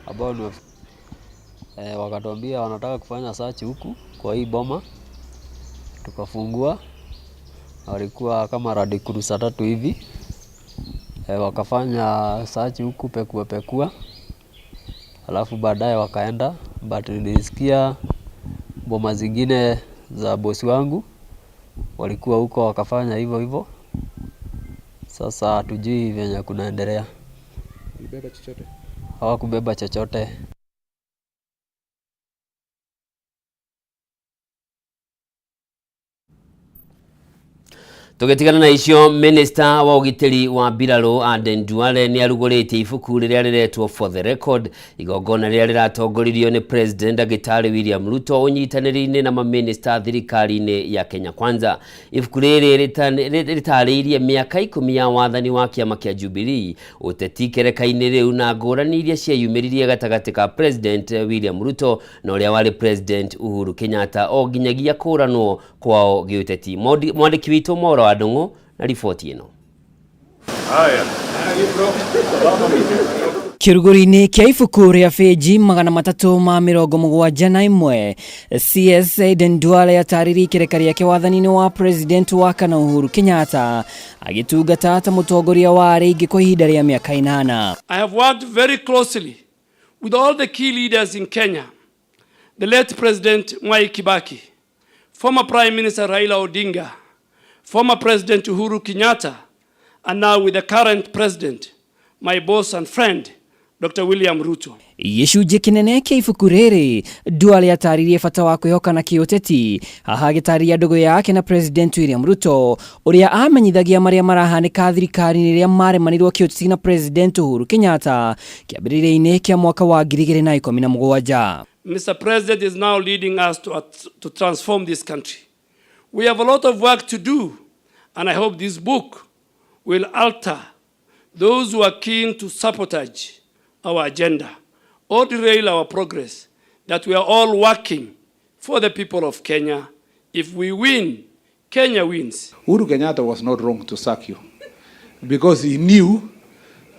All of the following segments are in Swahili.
ambao ni wakatuambia wanataka kufanya search huku kwa hii boma. Tukafungua, walikuwa kama radi cruiser 3 hivi. Wakafanya search huku pekua. Alafu baadaye wakaenda, but nilisikia boma zingine za bosi wangu walikuwa huko wakafanya hivyo. Sasa hatujui venye kunaendelea. Kubeba chochote? Hawakubeba chochote. Tugetigana na icio, Minister wa ugitiri wa Biraro Aden Duale ni arugorete ibuku riria riretwo For the Record, igongona riria riratongoririo ni President Dagitari William Ruto unyitaniri-ini na maminister thirikari-ini ya Kenya Kwanza. Ibuku riri ritariirie miaka 10 ya wathani wa kiama kia Jubilee, uteti kereka-ini riu na ngurani iria cieyumiririe gatagati ka President William Ruto na uria wari President Uhuru Kenyatta o nginyagia kuranwo kwao giuteti. Mwandiki witu Mohoro Adongo na ripoti ino. Kiruguri-ini kia ibuku ria peji 371 CS Aden Duale atariri kirekaria kia wathani-ini wa President wa kana Uhuru Kenyatta agitungata ta mutongoria wa rigi kwa ihinda ria miaka 8. I have worked very closely with all the key leaders in Kenya, the late President Mwai Kibaki, former Prime Minister Raila Odinga, former President Uhuru Kenyatta, and now with the current President, my boss and friend, Dr. William Ruto. Gicunjĩ kinene kia ibuku riri, Duale ataririe bata wa kwihoka na kiuteti, haha agitariria ndugu yake na President William Ruto, uria amenyithagia maria marahanika thirikari-ini ria maremanirwo kiuteti na President Uhuru Kenyatta kiambiriria-ini kia mwaka wa 2017. Mr. President is now leading us to transform this country. We have a lot of work to do, and I hope this book will alter those who are keen to sabotage our agenda or derail our progress, that we are all working for the people of Kenya. If we win, Kenya wins. Uhuru Kenyatta was not wrong to sack you, because he knew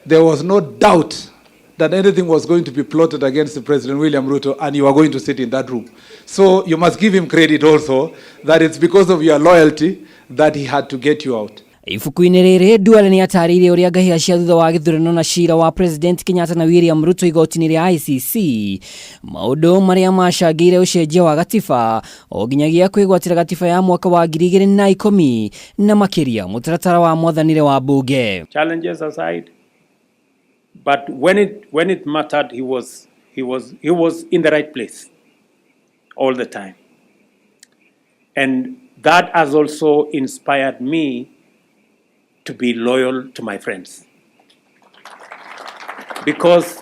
there was no doubt that anything was going to be plotted against the President William Ruto, and you are going to sit in that room. So you must give him credit also that it's because of your loyalty that he had to get you out. Ibuku-ini riri, Duale ni ataririe uria ngahia cia thutha wa githurano na cira wa President Kenyatta na William Ruto igoti-ini ria ICC, maundu maria macangire ucenjia wa gatiba o nginyagia kwigwatira gatiba ya mwaka wa 2010 na makiria mutaratara wa mwathanire wa bunge. Challenges aside, but when it mattered, he was in the right place all the time, and that has also inspired me to be loyal to my friends, because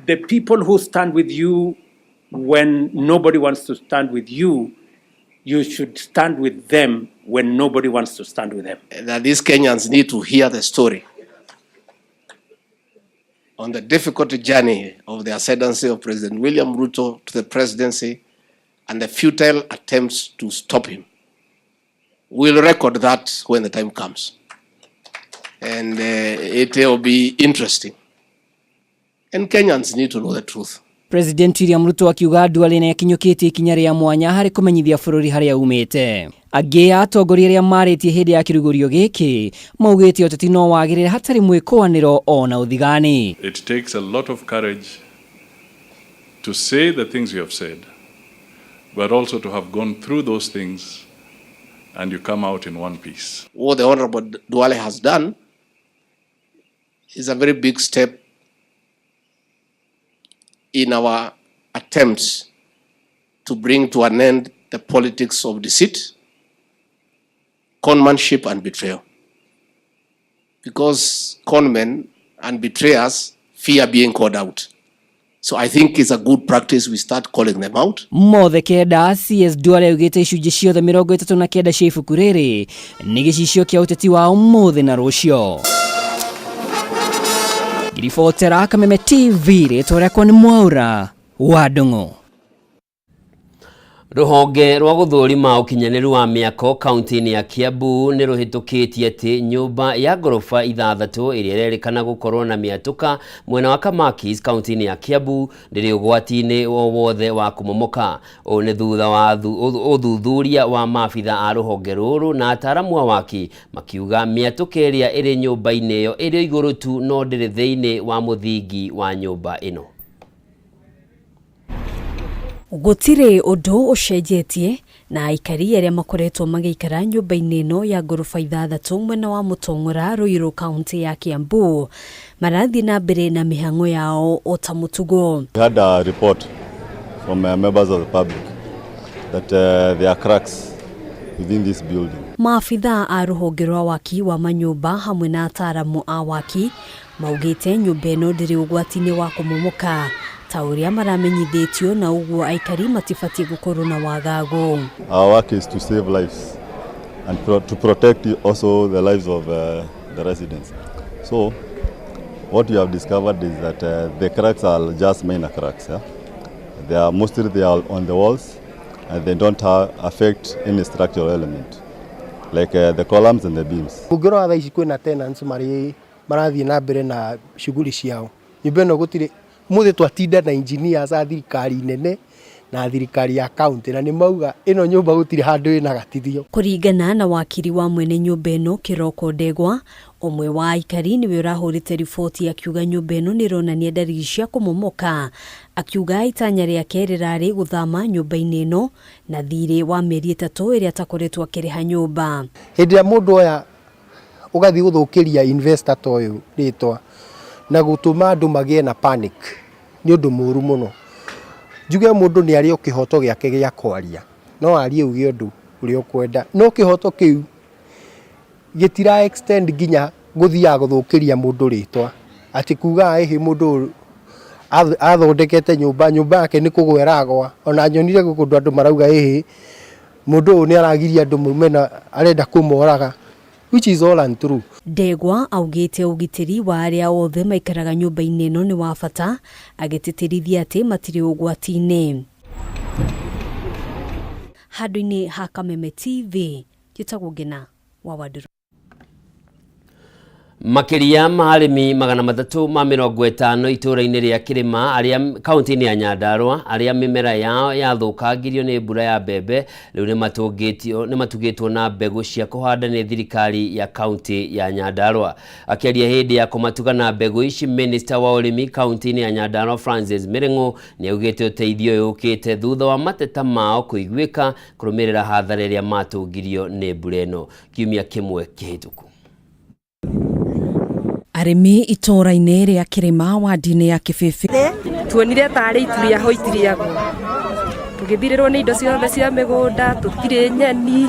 the people who stand with you when nobody wants to stand with you, you should stand with them when nobody wants to stand with them. That these Kenyans need to hear the story on the difficult journey of the ascendancy of President William Ruto to the presidency and the futile attempts to stop him. We'll record that when the time comes. And it will be interesting. And Kenyans need to know the truth. President William Ruto akiuga Duale ni akinyukite ikinya ria mwanya hari kumenyithia bururi haria umite. Angi atongoria aria maritie hindi ya kirugurio giki maugite uteti no wagirire hatari mwikoaniro ona uthigani. It takes a lot of courage to say the things you have said, but also to have gone through those things and you come out in one piece. What the Honorable Duale has done is a very big step in our attempts to bring to an end the politics of deceit, conmanship and betrayal. Because conmen and betrayers fear being called out. So I think it's a good practice we start calling them out. Mothe kenda CS Duale ugite icunjĩ ciothe 39 cia ibuku riri ni gicicio kia uteti wa umuthi na rucio. Giribotera Kameme TV ritwa riakwa ni Mohoro Adongo. Ruhonge rwa guthurima ukinyaniru wa miako kaunti-ini ya Kiambu ni ruhitukitie ati nyumba ya gorofa 6 iria irerikana gukorwo na miatuka mwena wa Kamakis kaunti-ini ya Kiambu ndiri ugwati-ini wothe wa kumomoka. O ni thutha wa uthuthuria wa maabitha a ruhonge ruru na ataramu a waki makiuga miatuka iria iri nyumba-ini iyo iri iguru tu no ndiri thiini wa muthingi wa nyumba ino. Gutire undu ucenjetie na aikari aria makoretwo magikara nyumba-ini ino ya gorofa 6 mwena wa Mutong'ora Ruiru kaunti ya Kiambu marathi na mbere na mihango yao ota mutugo. We had a report from members of the public that there are cracks within this building. Maafitha a ruhonge rwa waki wa manyumba hamwe na ataramu a waki maugite nyumba ino ndiri ugwati-ini wa kumomoka ta uria maramenyithitio na uguo aikari matibatie gukorwo na wagagu. Our work is to save lives and to protect also the lives of the residents. So what we have discovered is that the cracks are just minor cracks. Yeah? They are mostly on the walls and they don't affect any structural element like the columns and the beams. Ungirora thaa ici kwina tenants marathie na mbere na shughuli ciao. Nyumba ino gutire muthe twatinda na engineers a thirikari nene na thirikari ya county na nimauga ino nyumba gutire handu ina gatithio. Kuringana na wakiri wa mwene nyumba ino Kiroko Ndegwa, omwe wa aikari niwe urahurite riboti akiuga nyumba ino nironania dalili cia kumomoka, akiuga itanya riake rirari guthama nyumba-ini ino na thire wa mieri 3 iria atakoretwo akiriha nyumba. Hindi ya mundu oya ugathi guthukiria investor toyu ritwa na gutuma andu magie na panic ni undu muru muno. Njuge mundu ni ari okihoto giake gia kwaria no ari uge undu uri okwenda no kihoto kiu gitira extend ginya guthia guthukiria mundu ritwa ati kuga ehe mundu athondekete nyumba yake ni kugweragwa ona nyonire gukundu andu marauga ehe mundu ni aragiria andu mumena arenda kumoraga, which is all untrue. Ndegwa augite ugitiri wa aria othe maikaraga nyumba-ini ino ni wa bata, agititirithia ati matiri ugwati-ini. Handu-ini ha Kameme TV gitagwo Ngina wa Waduru. Makiria ma arimi 350 itura-ini ria Kirima aria kaunti-ini ya Nyandarua aria mimera yao yathukangirio ni mbura ya mbembe riu ni matugitwo na mbegu cia kuhanda ni thirikari ya kaunti ya Nyandarua. Akiaria hindi ya kumatuga na mbegu ici, Minister wa urimi kaunti-ini ya Nyandarua Francis Mirengo ni augite uteithio yukite thutha wa mateta mao kuiguika kurumirira hathara iria matungirio ni mbura ino kiumia kimwe kihituku. Arimi itora-ini ria Kirima wadi-ini ya Kibibi tuonire tari ituria ho itiriago tugithirirwo ni indo ciothe cia migunda, tutire nyeni,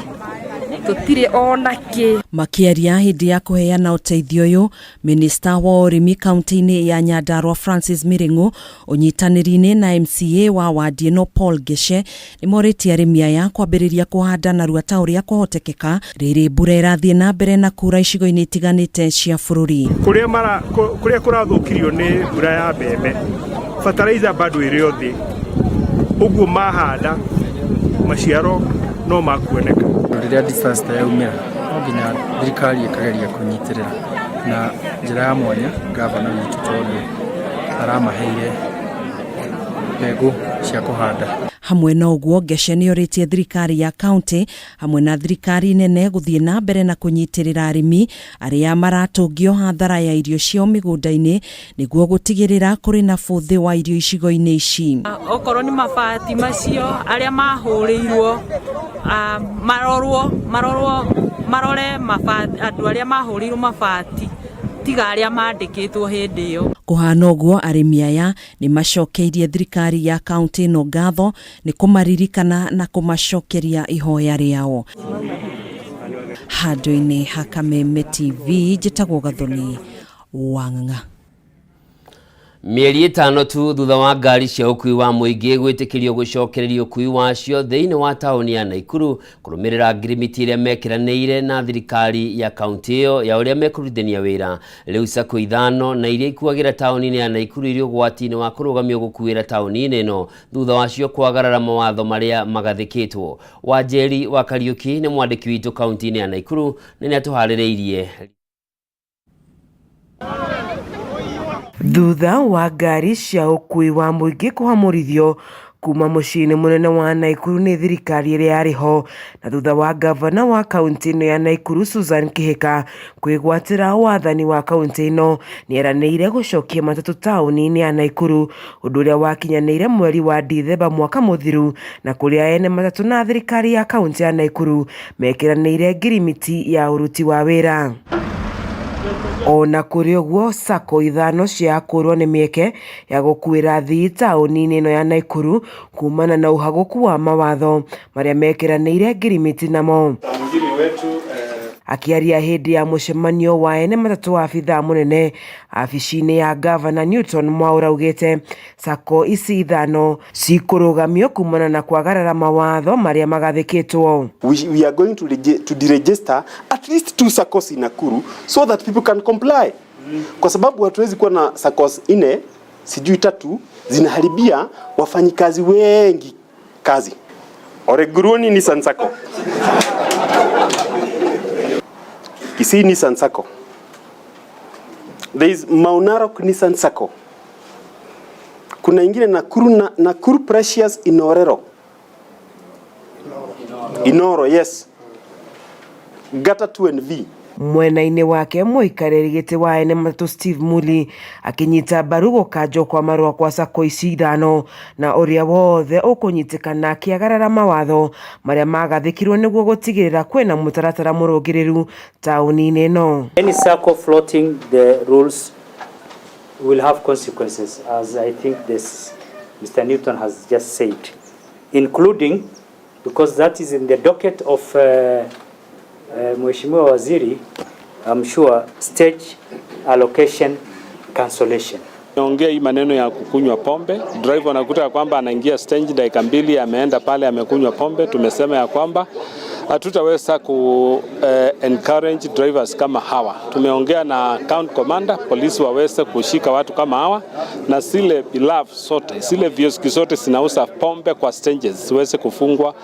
tutire onaki. Makiaria hindi ya kuheana uteithio uyu, Minister wa urimi kaunti-ini ya Nyandarua Francis Mirengo unyitaniri-ini na MCA wa wadi ino Paul Geshe ni moriti arimi aya kwambiriria kuhanda narua ta uria kuhotekeka riri mbura irathie na mbere na kura icigo-ini itiganite cia bururi. Kuria kurathukirio ni mbura ya mbembe, fertilizer bado iri othi, uguo mahanda maciaro no makuoneka. Riria disaster yaumira nginya thirikari ikageria kunyitirira na njira ya mwanya gavana witu tondu aramaheire mbegu cia kuhanda. Hamwe na uguo Geshe ni oritie thirikari ya county hamwe na thirikari nene guthie na mbere na kunyitirira arimi aria maratungio hathara ya irio cio migunda-ini niguo gutigirira kuri na futhi wa irio icigo-ini ici. Okorwo ni mabati macio aria mahurirwo marore mabati, andu aria mahurirwo mabati tiga aria mandikitwo hindi iyo. Kuhana uguo arimi aya ni macokeirie thirikari ya county no ngatho ni kumaririkana na kumacokeria ihoya riao. Handu-ini ha Kameme TV njitagwo Gathoni wa Ng'ang'a. Mieri 5 tu thutha wa ngari cia ukui wa muingi gwitikirio gucokererio ukui wacio thiini wa tauni ya Naikuru kurumirira ngirimiti iria mekiraniire na thirikari ya kaunti iyo ya uria mekurithania wira riu sako ithano na iria ikuagira tauni ya Naikuru irio gwatini wa kurugamio gukuira tauni ino thutha wacio kwagarara mawatho maria magathikitwo. Wanjeri wa Kariuki ni mwandiki witu kaunti ya Naikuru ni atuhaririirie. Thutha wa ngari cia ukui wa muingi kuhamurithio kuma muciini munene wa Naikuru ni thirikari iria yariho na thutha wa gavana wa kaunti ino ya Naikuru Susan Kihika kwigwatira wathani wa kaunti ino nieranĩire gucokia matatu tauni-ini ya Naikuru undu uria wakinyanĩire mweri wa Dithemba mwaka muthiru na kuria ene matatu na thirikari ya kaunti ya Naikuru mekiranĩire ngirimiti ya uruti wa wira. Ona kuri uguo sako ithano cia kurwo ni mieke ya gukuira thii tauni-ini ino ya Naikuru kumana na uhaguku wa mawatho maria mekiranĩire ngirimiti namo. Akiaria hindi ya mucemanio wa ene matatu wa afitha munene afishini ya Governor Newton Mwaura ugite sako ici ithano cikurugamio kumana na kwagarara mawatho maria magathikitwo. We are going to deregister at least 2 SACCOs in Nakuru so that people can comply. Kwa sababu hatuwezi kuwa na SACCOs ine sijui 3 zinaharibia wafanyikazi wengi kazi. Oreguruoni ni Sansako. Kisii Nissan Sacco. There is Maunarok Nissan Sacco. Kuna ingine Nakuru Precious Inorero. Inoro, yes. Gata 2NV. Mwena-ini wake muikarĩri gĩtĩ wa ene matatu Steve Muli akinyita mbaru gukanjwo kwa marũa kwa sako ici ithano na uria wothe ukunyitikana akiagarara mawatho maria magathikirwo niguo gutigirira kwena mutaratara murugiriru tauni-ini ino. Any sako floating the rules will have consequences, as I think this Mr. Newton has just said, including, because that is in the docket of Mheshimiwa Waziri, I'm sure, stage allocation cancellation. Naongea hii maneno ya kukunywa pombe, driver anakuta kwamba anaingia stage dakika 2 ameenda pale amekunywa pombe. Tumesema ya kwamba hatutaweza encourage drivers kama hawa. Tumeongea na count commander, polisi waweze kushika watu kama hawa na zile bilav sote, zile vioski zote zinauza pombe kwa stages ziweze kufungwa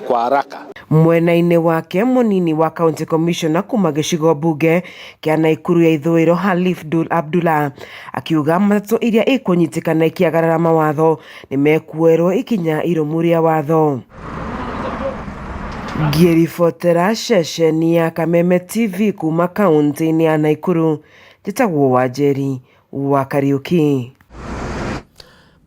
kwa haraka. Mwena-ini wake munini wa county commissioner kuma gicigo bunge kia Naikuru ya ithũĩro Halif Abdullah akiuga matatu iria ikunyitikana ikiagarara mawatho ni mekuerwo ikinya irumu ria watho. Ngiribotera ceceni ya Kameme TV kuma kaunti-ini ya Naikuru, njĩtagwo Wanjeri wa Kariuki.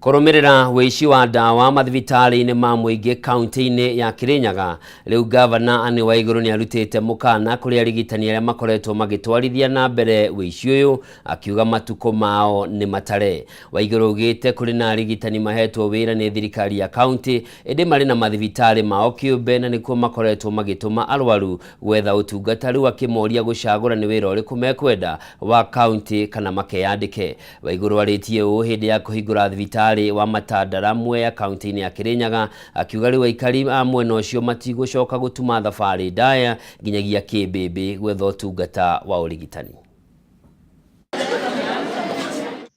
Kurumirira wici wa dawa mathibitari-ini ma muingi kaunti-ini ya Kirinyaga, riu gavana Anne Waiguru ni arutite mukana kuri arigitani aria makoretwo magitwarithia na mbere wici uyu akiuga matuko mao ni matare. Waiguru ugite kuri na arigitani mahetwo wira ni thirikari ya kaunti indi mari na mathibitari mao kiumbe na nikuo makoretwo magituma arwaru gwetha utungata riu akimoria gucagura ni wira uriku mekwenda wa kaunti kana makeyandike. Waiguru aritie u hindi ya kuhingura thibitari wa Matandara mwe ya kaunti-ini ya Kirinyaga akiuga riu aikari a mwena ucio matigucoka gutuma thabari ndaya nginyagia Kĩmbĩmbĩ gwetha ũtungata wa ũrigitani.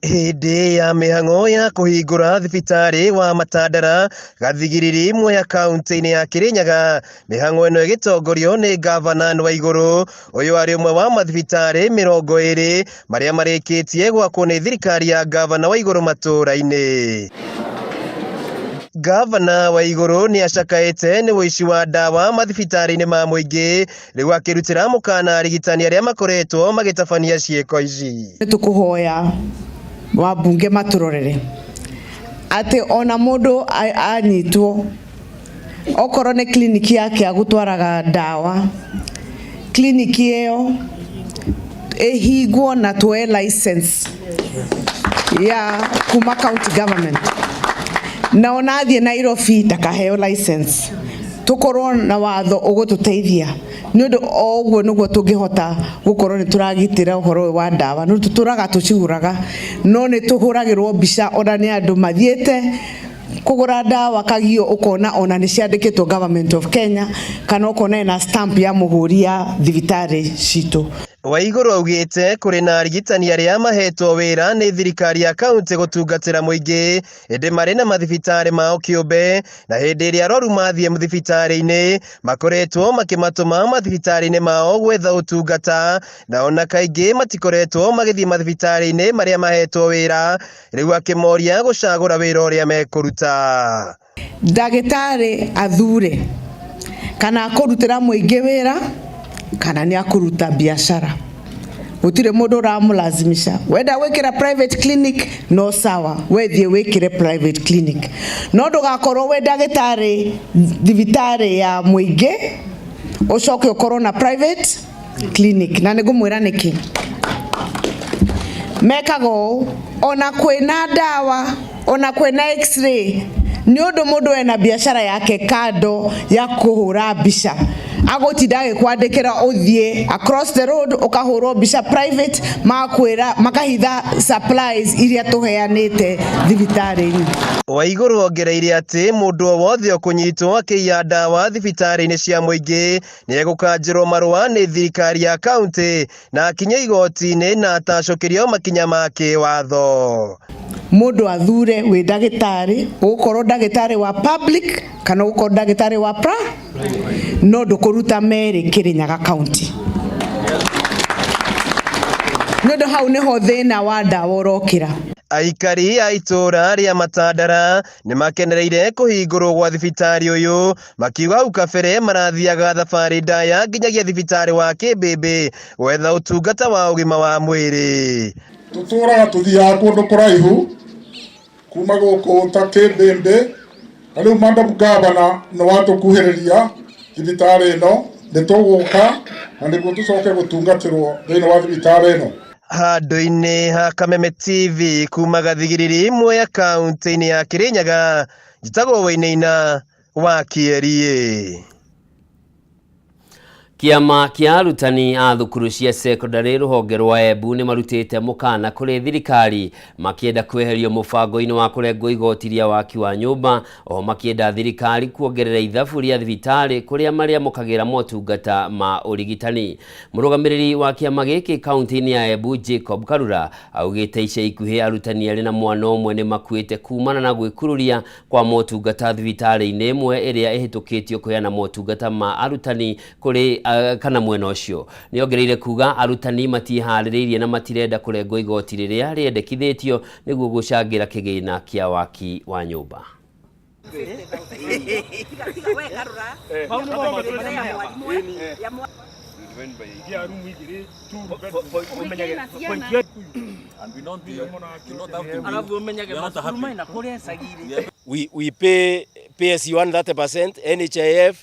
Hindi ya mihang'o ya kuhingura thibitari wa Matandara gathigiriri mwe ya kaunti-ini ya Kirinyaga, mihang'o ino igitongorio ni gavana Anne Waiguru uyu ari umwe wa mathibitari 20 maria marikitie gwakwo ni thirikari ya gavana Waiguru matura-ini. Gavana Waiguru ni acakaite ni wici wa dawa mathibitari-ini ma muingi riu akirutira mukana arigitani aria makoretwo magitabania cieko ici. Tukuhoya wabunge maturorere ati ona mundu anyitwo okorwo ni kliniki yake agutwaraga dawa, kliniki iyo ihingwo na tuwe license ya kuma county government na onathie Nairobi takaheo license tukorwo na watho ugututeithia nĩ ũndũ o ũguo nĩguo tũngĩhota gũkorwo nĩ tũragitĩra ũhoro wa ndawa. Nĩ tũtũraga tũcigũraga, no nĩ tũhũragĩrwo mbica ona nĩ andũ mathiĩte kũgũra ndawa kagio ũkona ona nĩ ciandĩkĩtwo Government of Kenya kana ũkona na stamp ya mũhũri ya thibitarĩ citũ. Waigũrũ augĩte kũrĩ na arigitani arĩa mahetwo wĩra nĩ thirikari ya kaunti gũtungatĩra mũingĩ ĩndĩ marĩ na mathibitarĩ mao kĩũmbe, na hĩndĩ ĩrĩa arwaru mathiĩ thibitarĩ-inĩ makoretwo makĩmatũma mathibitarĩ-inĩ mao gwetha ũtungata, na ona kaingĩ matikoretwo magĩthiĩ mathibitarĩ-inĩ marĩa mahetwo wĩra, rĩu akĩmoria gũcagũra wĩra ũrĩa mekũruta. Ndagĩtarĩ athure kana kũrutĩra mũingĩ wĩra kana nĩ akũruta biashara. Gũtirĩ mũndũ ũramũlazimisha. Wenda wĩkĩra private clinic no sawa, wethiĩ wĩkĩre private clinic. No ndũgakorwo wĩ ndagĩtarĩ thibitarĩ ya mũingĩ ũcoke ũkorwo na private clinic. Na nĩngũmwĩra nĩkĩ mekaga ona kwĩna ndawa ona kwĩna x-ray nĩ ũndũ mũndũ ena biashara yake kando ya kũhũra mbica agũtinda agĩkwandĩkĩra ũthiĩ across the road ũkahũrwo mbica private makwĩra makahitha supplies iria tũheanĩte thibitarĩ-inĩ. Waigũrũ ongereire atĩ mũndũ o wothe ũkũnyitwo akĩiya ndawa thibitarĩ-inĩ cia mũingĩ nĩ egũkanjĩrwo marũa nĩ thirikari ya kaunti na akinye igoti-inĩ na atacũkĩrio makinya ma kĩwatho. Mũndũ athure wĩ ndagĩtarĩ, ũgũkorwo ndagĩtarĩ wa public kana ũgũkorwo ndagĩtarĩ wa no ndũkũruta merĩ Kirinyaga County. Nĩ ũndũ hau nĩho thĩna wa ndawa ũrokĩra. Aikari a itũra rĩa Matandara nĩ makenereire kũhingũrwo gwa thibitarĩ ũyũ, makiuga hau kabere marathiaga thabarĩ ndaya nginyagia thibitarĩ wa Kĩmbĩmbĩ gwetha ũtungata wa ũgima wa mwĩrĩ. Tũtũraga tũthiaga kũndũ kũraihu kuma gũkũ ta Kĩmbĩmbĩ, na rĩu Madam Governor nĩ watũkuhĩrĩria thibitarĩ ĩno, nĩ tũgũka na nĩguo tũcoke gũtungatĩrwo thĩinĩ wa thibitarĩ ĩno. Handũ-inĩ ha Kameme TV kuma Gathigiriri Mwea kaunti-inĩ ya Kirinyaga, njĩtagwo Wainaina wa Kĩerie. Kiama kia arutani a thukuru cia secondary rũhonge rwa Embu nĩ marutĩte mũkana kũrĩ thirikari makĩenda kweherio mũbango-inĩ wa kũrengwo igoti rĩa waki wa nyũmba, o makĩenda thirikari kuongerera ithabu rĩa thibitarĩ kũrĩa marĩamũkagĩra motungata ma ũrigitani. Mũrũgamĩrĩri wa kiama gĩkĩ kaunti-inĩ ya Embu Jacob Karura augĩte ica ikuhĩ arutani arĩ na mwana ũmwe nĩ makuĩte kumana na gwĩkururia kwa motungata thibitarĩ-inĩ ĩmwe ĩrĩa ĩhĩtũkĩtio kũheana motungata ma arutani kũrĩ kana mwena ũcio. Nĩ ongereire kuga arutani matiharĩrĩirie na matirenda kũrengwo igoti rĩrĩa rĩendekithĩtio nĩguo gũcangĩra kĩgĩna kĩa waki wa nyũmba. We pay PSU 30%, NHIF.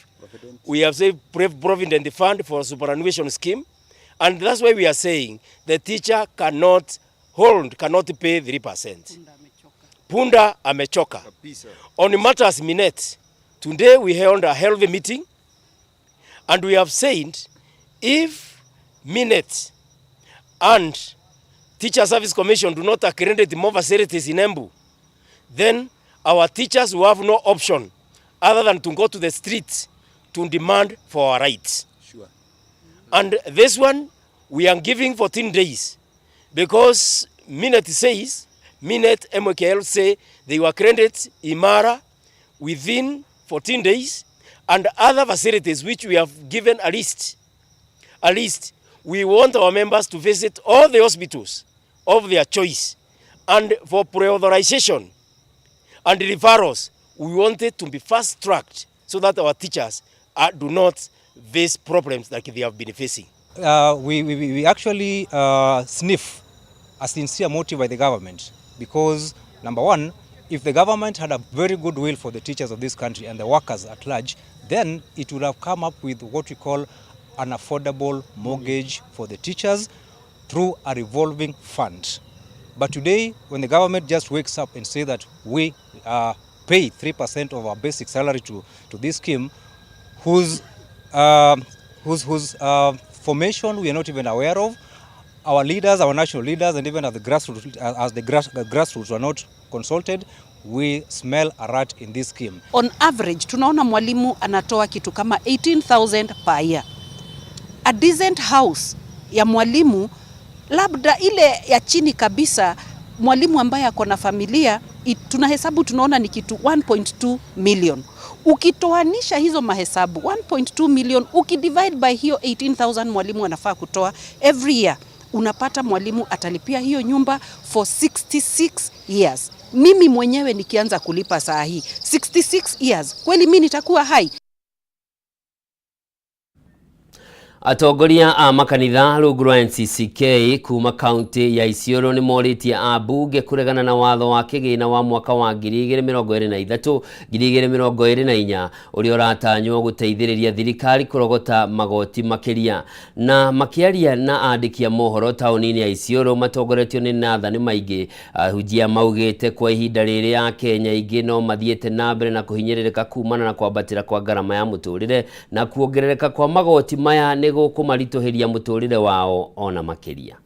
We have saved Provident Fund for superannuation scheme, and that's why we are saying the teacher cannot pay 3%. Punda amechoka. On matters Minet, today we held a healthy meeting, and we have said if Minet and Teacher Service Commission do not accredit more facilities in Embu, then our teachers will have no option other than to go to the streets to demand for our rights. Sure. And this one, we are giving 14 days because Minet MKL say they were credited Imara within 14 days and other facilities which we have given a list. We want our members to visit all the hospitals of their choice, and for pre-authorization and referrals, we want it to be fast-tracked so that our teachers do not face problems like they have been facing. We actually sniff a sincere motive by the government because, number one, if the government had a very good will for the teachers of this country and the workers at large, then it would have come up with what we call an affordable mortgage for the teachers through a revolving fund. But today, when the government just wakes up and say that we pay 3% of our basic salary to this scheme, whose whose formation we are not even aware of. Our leaders, our national leaders, and even at the grassroots were not consulted. We smell a rat in this scheme. On average, tunaona mwalimu anatoa kitu kama 18,000 per year. A decent house ya mwalimu, labda ile ya chini kabisa, mwalimu ambaye ako na familia, tunahesabu tunaona ni kitu 1.2 million. Ukitoanisha hizo mahesabu 1.2 million, ukidivide by hiyo 18,000 mwalimu anafaa kutoa every year, unapata mwalimu atalipia hiyo nyumba for 66 years. Mimi mwenyewe nikianza kulipa saa hii 66 years, kweli mimi nitakuwa hai? Atongoria a makanitha rungu rwa NCCK kuma kaunti ya Isiolo ni moritie abunge kuregana na watho wa kigina wa mwaka wa 2023 2024 uria uratanywo guteithiriria thirikari kurogota magoti makiria. Na makiaria na andikia mohoro taunini ya Isiolo matongoretio ni nathani maingi, hujia maugite kwa ihinda riri ya Kenya ingi no mathiete na mbere na kuhinyiririka kumana na kwambatira kwa garama ya muturire na kuongerereka kwa magoti maya ni kumaritoheria muturire wao ona makiria.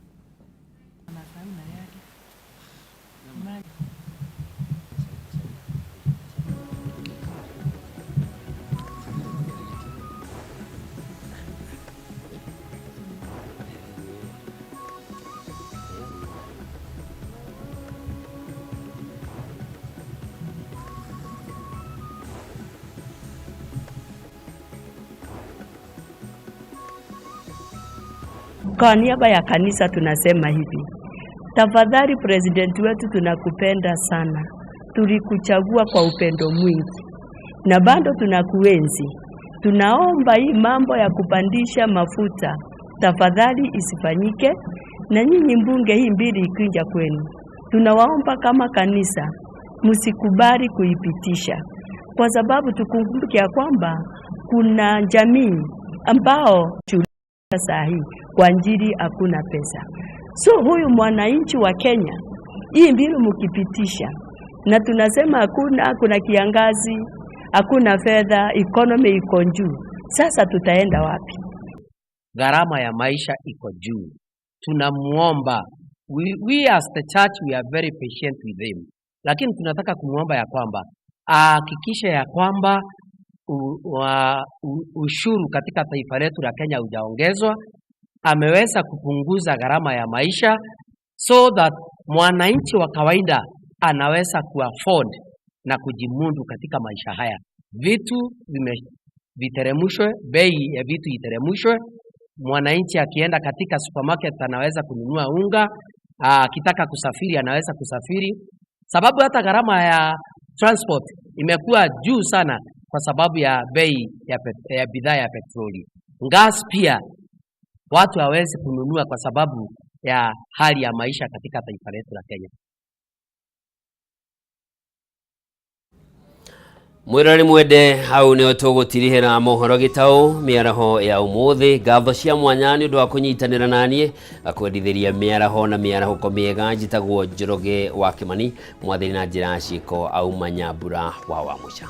Kwa niaba ya kanisa tunasema hivi: tafadhali president wetu, tunakupenda sana, tulikuchagua kwa upendo mwingi na bado tunakuenzi. Tunaomba hii mambo ya kupandisha mafuta tafadhali isifanyike, na nyinyi mbunge hii mbili ikinja kwenu, tunawaomba kama kanisa msikubali kuipitisha, kwa sababu tukumbuke ya kwamba kuna jamii ambao saa hii kwa ajili hakuna pesa. So huyu mwananchi wa Kenya, hii mbinu mkipitisha, na tunasema kuna kiangazi, hakuna fedha, economy iko juu, sasa tutaenda wapi? Gharama ya maisha iko juu. Tunamuomba, we as the church we are very patient with him, lakini tunataka kumuomba ya kwamba hakikisha ya kwamba ushuru katika taifa letu la Kenya hujaongezwa. Ameweza kupunguza gharama ya maisha so that mwananchi wa kawaida anaweza kuafford na kujimundu katika maisha haya. Vitu viteremshwe, bei ya vitu iteremshwe. Mwananchi akienda katika supermarket anaweza kununua unga, akitaka kusafiri anaweza kusafiri, sababu hata gharama ya transport imekuwa juu sana kwa sababu ya bei ya bidhaa ya petroli. Gas pia watu hawezi kununua kwa sababu ya hali ya maisha katika taifa letu la Kenya. Mwirari mwende hau ni otugutirihira Mohoro Gitau miaraho ya umuthi. Ngatho cia mwanya ni undu wa kunyitanira nanie akwendithiria miaraho na miaraho miega. Njitagwo Njoroge wa Kimani, mwathiri na njira ciiko auma Nyambura wa Wamucha.